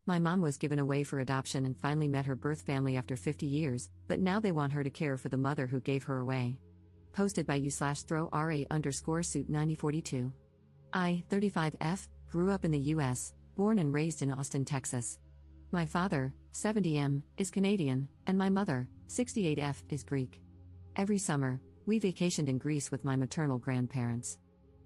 My mom was given away for adoption and finally met her birth family after 50 years, but now they want her to care for the mother who gave her away. Posted by u/throw_ra_suit 9042. I, 35F, grew up in the US, born and raised in Austin, Texas. My father, 70M, is Canadian, and my mother, 68F, is Greek. Every summer, we vacationed in Greece with my maternal grandparents.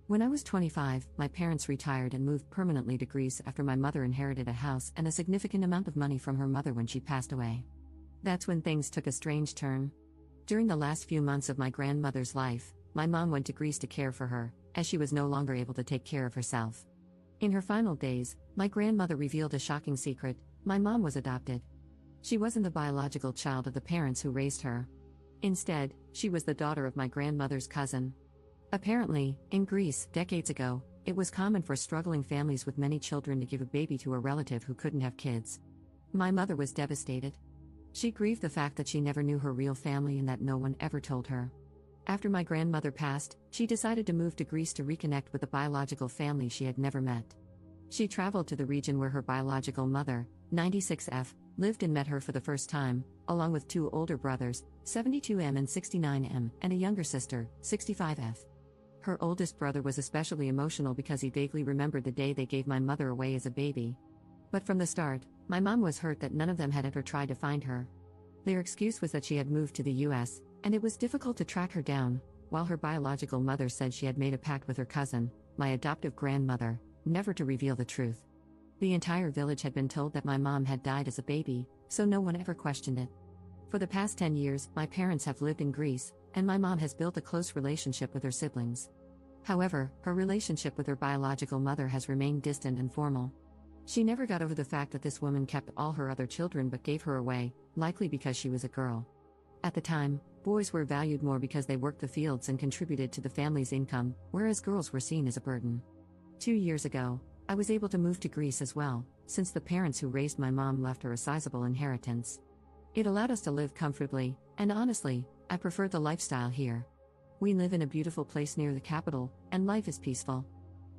When I was 25, my parents retired and moved permanently to Greece after my mother inherited a house and a significant amount of money from her mother when she passed away. That's when things took a strange turn. During the last few months of my grandmother's life, my mom went to Greece to care for her, as she was no longer able to take care of herself. In her final days, my grandmother revealed a shocking secret: my mom was adopted. She wasn't the biological child of the parents who raised her. Instead, she was the daughter of my grandmother's cousin. Apparently, in Greece, decades ago, it was common for struggling families with many children to give a baby to a relative who couldn't have kids. My mother was devastated. She grieved the fact that she never knew her real family and that no one ever told her. After my grandmother passed, she decided to move to Greece to reconnect with the biological family she had never met. She traveled to the region where her biological mother, 96F, lived and met her for the first time, along with two older brothers, 72M and 69M, and a younger sister, 65F. Her oldest brother was especially emotional because he vaguely remembered the day they gave my mother away as a baby. But from the start, my mom was hurt that none of them had ever tried to find her. Their excuse was that she had moved to the US, and it was difficult to track her down, while her biological mother said she had made a pact with her cousin, my adoptive grandmother, never to reveal the truth. The entire village had been told that my mom had died as a baby, so no one ever questioned it. For the past 10 years, my parents have lived in Greece, and my mom has built a close relationship with her siblings. However, her relationship with her biological mother has remained distant and formal. She never got over the fact that this woman kept all her other children but gave her away, likely because she was a girl. At the time, boys were valued more because they worked the fields and contributed to the family's income, whereas girls were seen as a burden. 2 years ago, I was able to move to Greece as well, since the parents who raised my mom left her a sizable inheritance. It allowed us to live comfortably, and honestly, I prefer the lifestyle here. We live in a beautiful place near the capital, and life is peaceful.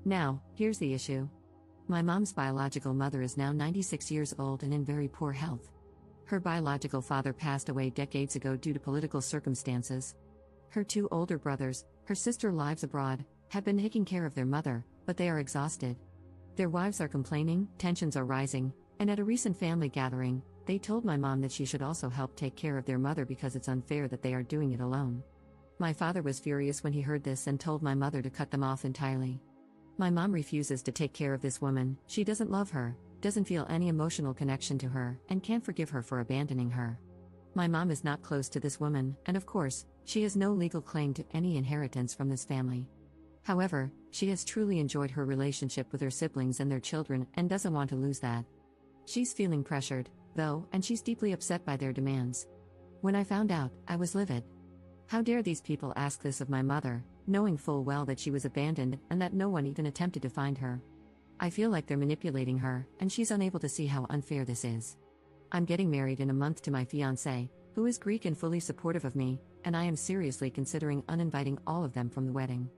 Now, here's the issue. My mom's biological mother is now 96 years old and in very poor health. Her biological father passed away decades ago due to political circumstances. Her two older brothers, her sister lives abroad, have been taking care of their mother, but they are exhausted. Their wives are complaining, tensions are rising, and at a recent family gathering, they told my mom that she should also help take care of their mother because it's unfair that they are doing it alone. My father was furious when he heard this and told my mother to cut them off entirely. My mom refuses to take care of this woman. She doesn't love her, doesn't feel any emotional connection to her, and can't forgive her for abandoning her. My mom is not close to this woman, and of course, she has no legal claim to any inheritance from this family. However, she has truly enjoyed her relationship with her siblings and their children and doesn't want to lose that. She's feeling pressured, though, and she's deeply upset by their demands. When I found out, I was livid. How dare these people ask this of my mother, knowing full well that she was abandoned and that no one even attempted to find her. I feel like they're manipulating her, and she's unable to see how unfair this is. I'm getting married in a month to my fiancé, who is Greek and fully supportive of me, and I am seriously considering uninviting all of them from the wedding.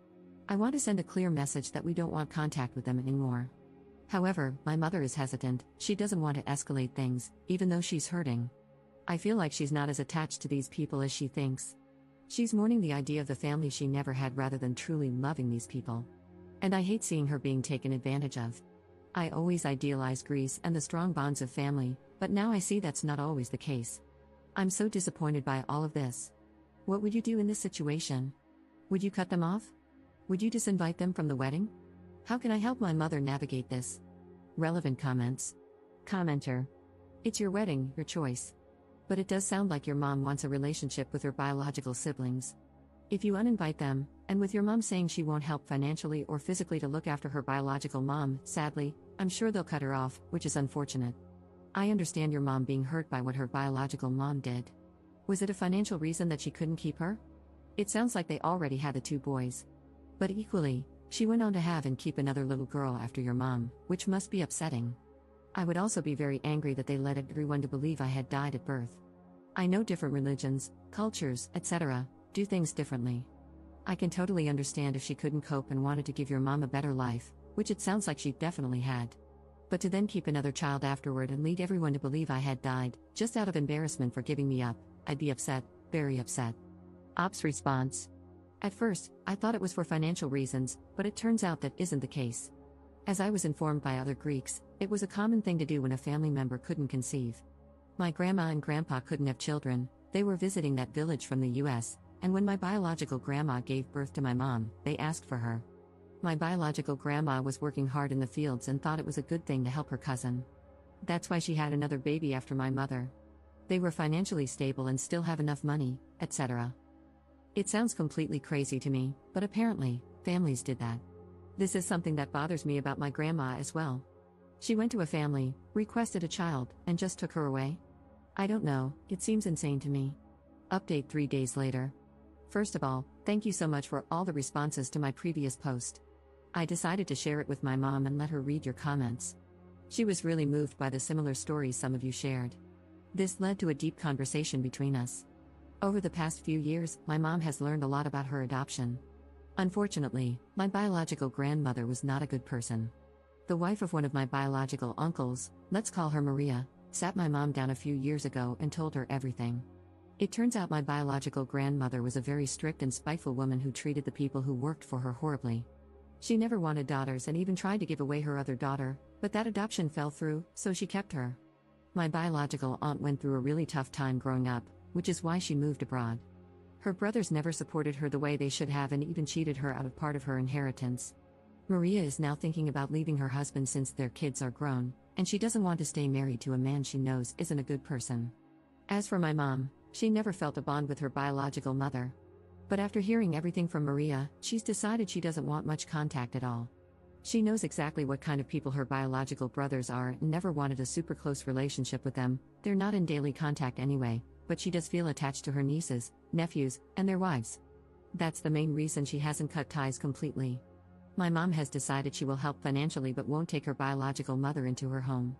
I want to send a clear message that we don't want contact with them anymore. However, my mother is hesitant. She doesn't want to escalate things, even though she's hurting. I feel like she's not as attached to these people as she thinks. She's mourning the idea of the family she never had rather than truly loving these people. And I hate seeing her being taken advantage of. I always idealized Greece and the strong bonds of family, but now I see that's not always the case. I'm so disappointed by all of this. What would you do in this situation? Would you cut them off? Would you disinvite them from the wedding? How can I help my mother navigate this? Relevant comments. Commenter. It's your wedding, your choice. But it does sound like your mom wants a relationship with her biological siblings. If you uninvite them, and with your mom saying she won't help financially or physically to look after her biological mom, sadly, I'm sure they'll cut her off, which is unfortunate. I understand your mom being hurt by what her biological mom did. Was it a financial reason that she couldn't keep her? It sounds like they already had the two boys. But equally, she went on to have and keep another little girl after your mom, which must be upsetting. I would also be very angry that they led everyone to believe I had died at birth. I know different religions, cultures, etc., do things differently. I can totally understand if she couldn't cope and wanted to give your mom a better life, which it sounds like she definitely had. But to then keep another child afterward and lead everyone to believe I had died, just out of embarrassment for giving me up, I'd be upset, very upset. Ops response. At first, I thought it was for financial reasons, but it turns out that isn't the case. As I was informed by other Greeks, it was a common thing to do when a family member couldn't conceive. My grandma and grandpa couldn't have children, they were visiting that village from the US, and when my biological grandma gave birth to my mom, they asked for her. My biological grandma was working hard in the fields and thought it was a good thing to help her cousin. That's why she had another baby after my mother. They were financially stable and still have enough money, etc. It sounds completely crazy to me, but apparently, families did that. This is something that bothers me about my grandma as well. She went to a family, requested a child, and just took her away? I don't know, it seems insane to me. Update 3 days later. First of all, thank you so much for all the responses to my previous post. I decided to share it with my mom and let her read your comments. She was really moved by the similar stories some of you shared. This led to a deep conversation between us. Over the past few years, my mom has learned a lot about her adoption. Unfortunately, my biological grandmother was not a good person. The wife of one of my biological uncles, let's call her Maria, sat my mom down a few years ago and told her everything. It turns out my biological grandmother was a very strict and spiteful woman who treated the people who worked for her horribly. She never wanted daughters and even tried to give away her other daughter, but that adoption fell through, so she kept her. My biological aunt went through a really tough time growing up, which is why she moved abroad. Her brothers never supported her the way they should have and even cheated her out of part of her inheritance. Maria is now thinking about leaving her husband since their kids are grown, and she doesn't want to stay married to a man she knows isn't a good person. As for my mom, she never felt a bond with her biological mother. But after hearing everything from Maria, she's decided she doesn't want much contact at all. She knows exactly what kind of people her biological brothers are and never wanted a super close relationship with them. They're not in daily contact anyway, but she does feel attached to her nieces, nephews, and their wives. That's the main reason she hasn't cut ties completely. My mom has decided she will help financially but won't take her biological mother into her home.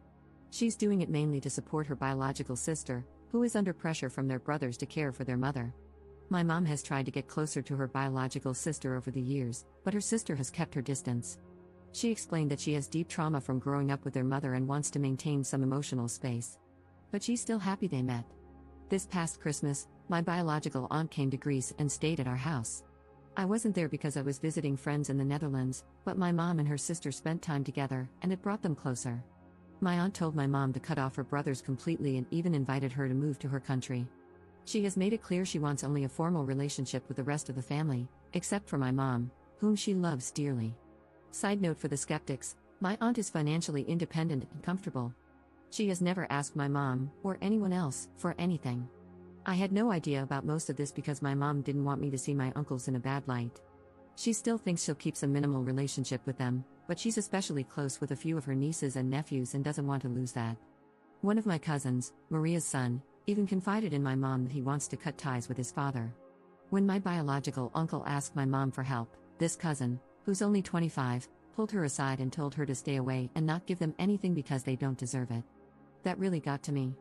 She's doing it mainly to support her biological sister, who is under pressure from their brothers to care for their mother. My mom has tried to get closer to her biological sister over the years, but her sister has kept her distance. She explained that she has deep trauma from growing up with their mother and wants to maintain some emotional space. But she's still happy they met. This past Christmas, my biological aunt came to Greece and stayed at our house. I wasn't there because I was visiting friends in the Netherlands, but my mom and her sister spent time together, and it brought them closer. My aunt told my mom to cut off her brothers completely and even invited her to move to her country. She has made it clear she wants only a formal relationship with the rest of the family, except for my mom, whom she loves dearly. Side note for the skeptics, my aunt is financially independent and comfortable. She has never asked my mom, or anyone else, for anything. I had no idea about most of this because my mom didn't want me to see my uncles in a bad light. She still thinks she'll keep some minimal relationship with them, but she's especially close with a few of her nieces and nephews and doesn't want to lose that. One of my cousins, Maria's son, even confided in my mom that he wants to cut ties with his father. When my biological uncle asked my mom for help, this cousin, who's only 25, pulled her aside and told her to stay away and not give them anything because they don't deserve it. That really got to me.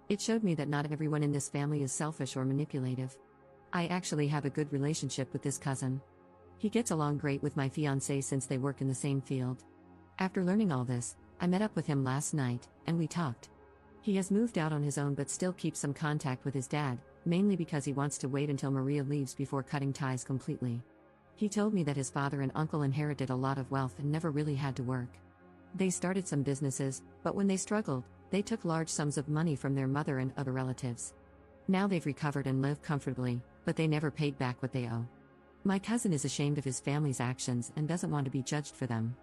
It showed me that not everyone in this family is selfish or manipulative. I actually have a good relationship with this cousin. He gets along great with my fiancé since they work in the same field. After learning all this, I met up with him last night, and we talked. He has moved out on his own but still keeps some contact with his dad, mainly because he wants to wait until Maria leaves before cutting ties completely. He told me that his father and uncle inherited a lot of wealth and never really had to work. They started some businesses, but when they struggled, they took large sums of money from their mother and other relatives. Now they've recovered and live comfortably, but they never paid back what they owe. My cousin is ashamed of his family's actions and doesn't want to be judged for them.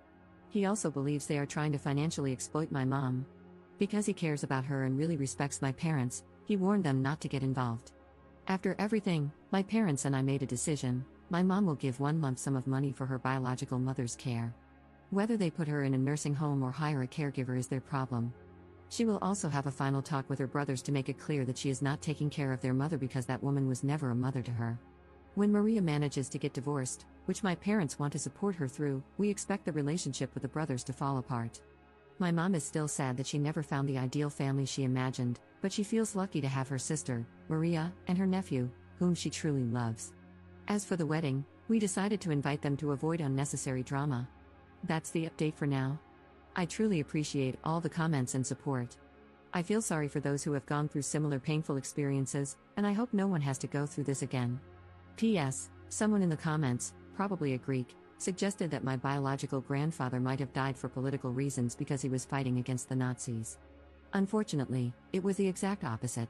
He also believes they are trying to financially exploit my mom. Because he cares about her and really respects my parents, he warned them not to get involved. After everything, my parents and I made a decision. My mom will give one lump sum of money for her biological mother's care. Whether they put her in a nursing home or hire a caregiver is their problem. She will also have a final talk with her brothers to make it clear that she is not taking care of their mother because that woman was never a mother to her. When Maria manages to get divorced, which my parents want to support her through, we expect the relationship with the brothers to fall apart. My mom is still sad that she never found the ideal family she imagined, but she feels lucky to have her sister, Maria, and her nephew, whom she truly loves. As for the wedding, we decided to invite them to avoid unnecessary drama. That's the update for now. I truly appreciate all the comments and support. I feel sorry for those who have gone through similar painful experiences, and I hope no one has to go through this again. P.S. Someone in the comments, probably a Greek, suggested that my biological grandfather might have died for political reasons because he was fighting against the Nazis. Unfortunately, it was the exact opposite.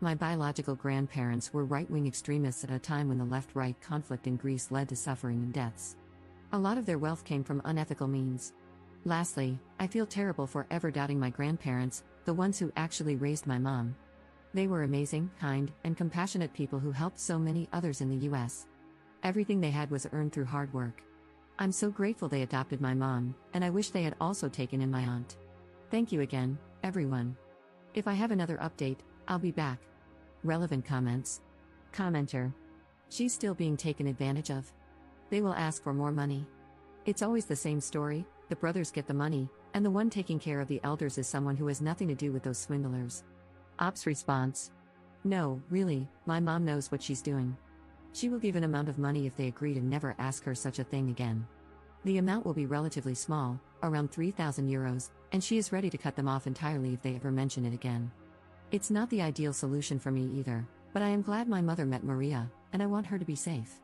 My biological grandparents were right-wing extremists at a time when the left-right conflict in Greece led to suffering and deaths. A lot of their wealth came from unethical means. Lastly, I feel terrible for ever doubting my grandparents, the ones who actually raised my mom. They were amazing, kind, and compassionate people who helped so many others in the US. Everything they had was earned through hard work. I'm so grateful they adopted my mom, and I wish they had also taken in my aunt. Thank you again, everyone. If I have another update, I'll be back. Relevant comments. Commenter. She's still being taken advantage of. They will ask for more money. It's always the same story, the brothers get the money, and the one taking care of the elders is someone who has nothing to do with those swindlers. Ops response. No, really, my mom knows what she's doing. She will give an amount of money if they agree to never ask her such a thing again. The amount will be relatively small, around 3,000 euros, and she is ready to cut them off entirely if they ever mention it again. It's not the ideal solution for me either, but I am glad my mother met Maria, and I want her to be safe.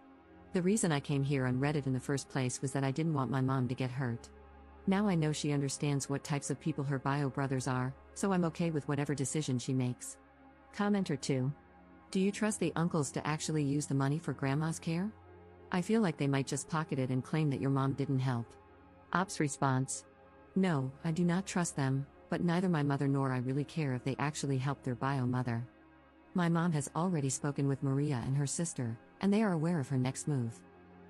The reason I came here on Reddit in the first place was that I didn't want my mom to get hurt. Now I know she understands what types of people her bio brothers are, so I'm okay with whatever decision she makes. Commenter 2. Do you trust the uncles to actually use the money for grandma's care? I feel like they might just pocket it and claim that your mom didn't help. Ops response. No, I do not trust them, but neither my mother nor I really care if they actually help their bio mother. My mom has already spoken with Maria and her sister, and they are aware of her next move.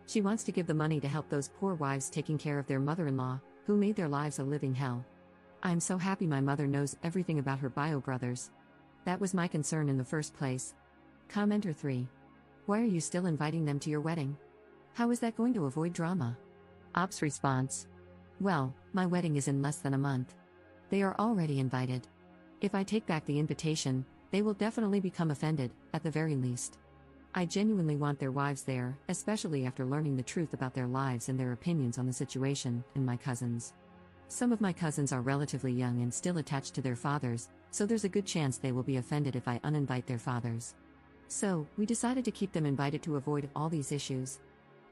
She wants to give the money to help those poor wives taking care of their mother-in-law, who made their lives a living hell. I'm so happy my mother knows everything about her bio brothers. That was my concern in the first place. Commenter 3. Why are you still inviting them to your wedding? How is that going to avoid drama? Ops response. Well, my wedding is in less than a month. They are already invited. If I take back the invitation, they will definitely become offended, at the very least. I genuinely want their wives there, especially after learning the truth about their lives and their opinions on the situation, and my cousins. Some of my cousins are relatively young and still attached to their fathers, so there's a good chance they will be offended if I uninvite their fathers. So, we decided to keep them invited to avoid all these issues.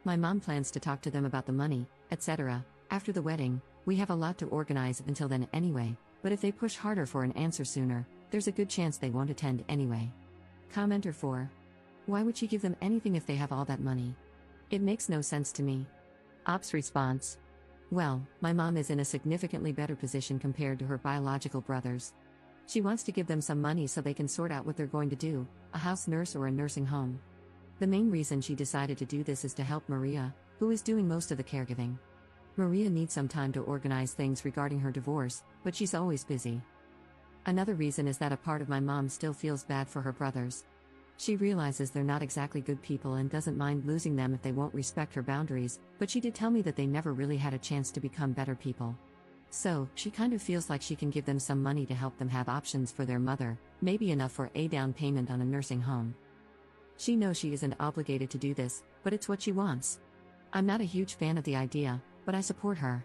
My mom plans to talk to them about the money, etc. After the wedding. We have a lot to organize until then anyway, but if they push harder for an answer sooner, there's a good chance they won't attend anyway. Commenter 4. Why would she give them anything if they have all that money? It makes no sense to me. Ops response. Well, my mom is in a significantly better position compared to her biological brothers. She wants to give them some money so they can sort out what they're going to do, a house nurse or a nursing home. The main reason she decided to do this is to help Maria, who is doing most of the caregiving. Maria needs some time to organize things regarding her divorce, but she's always busy. Another reason is that a part of my mom still feels bad for her brothers. She realizes they're not exactly good people and doesn't mind losing them if they won't respect her boundaries, but she did tell me that they never really had a chance to become better people. So, she kind of feels like she can give them some money to help them have options for their mother, maybe enough for a down payment on a nursing home. She knows she isn't obligated to do this, but it's what she wants. I'm not a huge fan of the idea, but I support her.